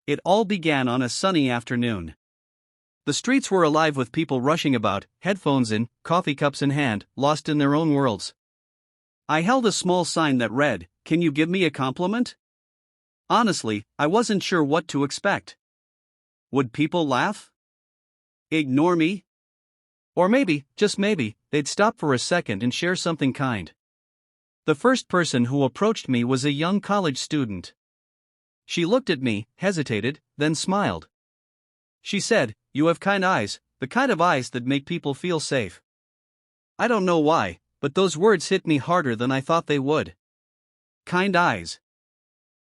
It all began on a sunny afternoon. The streets were alive with people rushing about, headphones in, coffee cups in hand, lost in their own worlds. I held a small sign that read, "Can you give me a compliment?" Honestly, I wasn't sure what to expect. Would people laugh? Ignore me? Or maybe, just maybe, they'd stop for a second and share something kind. The first person who approached me was a young college student. She looked at me, hesitated, then smiled. She said, "You have kind eyes, the kind of eyes that make people feel safe." I don't know why, but those words hit me harder than I thought they would. Kind eyes.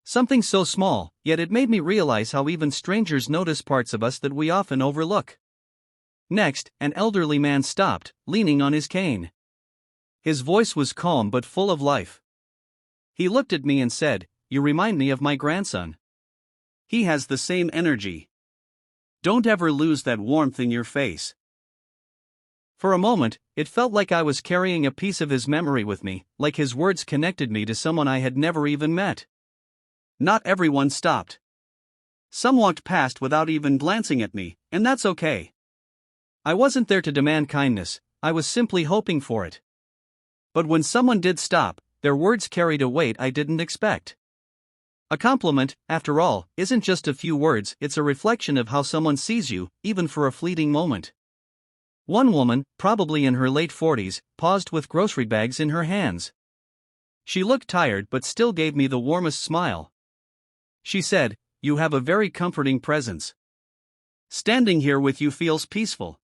Something so small, yet it made me realize how even strangers notice parts of us that we often overlook. Next, an elderly man stopped, leaning on his cane. His voice was calm but full of life. He looked at me and said, "You remind me of my grandson. He has the same energy. Don't ever lose that warmth in your face." For a moment, it felt like I was carrying a piece of his memory with me, like his words connected me to someone I had never even met. Not everyone stopped. Some walked past without even glancing at me, and that's okay. I wasn't there to demand kindness, I was simply hoping for it. But when someone did stop, their words carried a weight I didn't expect. A compliment, after all, isn't just a few words, it's a reflection of how someone sees you, even for a fleeting moment. One woman, probably in her late 40s, paused with grocery bags in her hands. She looked tired but still gave me the warmest smile. She said, "You have a very comforting presence. Standing here with you feels peaceful."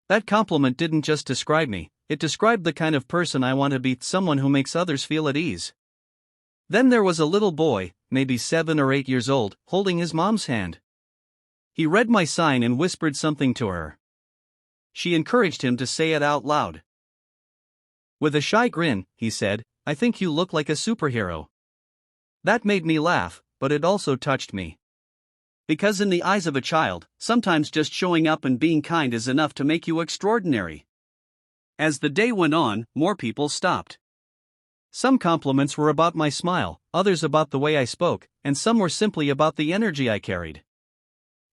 That compliment didn't just describe me, it described the kind of person I want to be, someone who makes others feel at ease. Then there was a little boy, maybe 7 or 8 years old, holding his mom's hand. He read my sign and whispered something to her. She encouraged him to say it out loud. With a shy grin, he said, "I think you look like a superhero." That made me laugh, but it also touched me. Because in the eyes of a child, sometimes just showing up and being kind is enough to make you extraordinary. As the day went on, more people stopped. Some compliments were about my smile, others about the way I spoke, and some were simply about the energy I carried.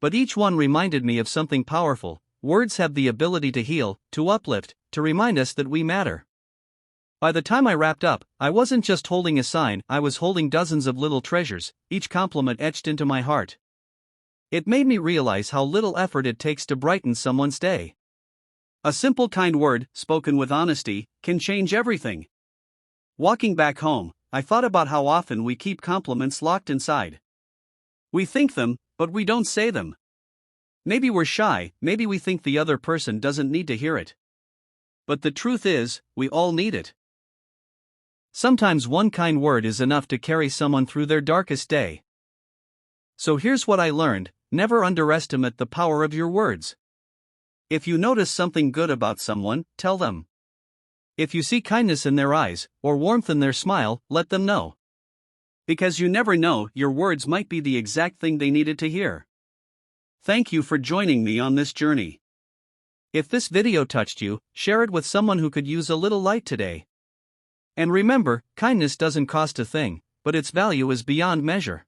But each one reminded me of something powerful. Words have the ability to heal, to uplift, to remind us that we matter. By the time I wrapped up, I wasn't just holding a sign, I was holding dozens of little treasures, each compliment etched into my heart. It made me realize how little effort it takes to brighten someone's day. A simple kind word, spoken with honesty, can change everything. Walking back home, I thought about how often we keep compliments locked inside. We think them, but we don't say them. Maybe we're shy, maybe we think the other person doesn't need to hear it. But the truth is, we all need it. Sometimes one kind word is enough to carry someone through their darkest day. So here's what I learned: never underestimate the power of your words. If you notice something good about someone, tell them. If you see kindness in their eyes, or warmth in their smile, let them know. Because you never know, your words might be the exact thing they needed to hear. Thank you for joining me on this journey. If this video touched you, share it with someone who could use a little light today. And remember, kindness doesn't cost a thing, but its value is beyond measure.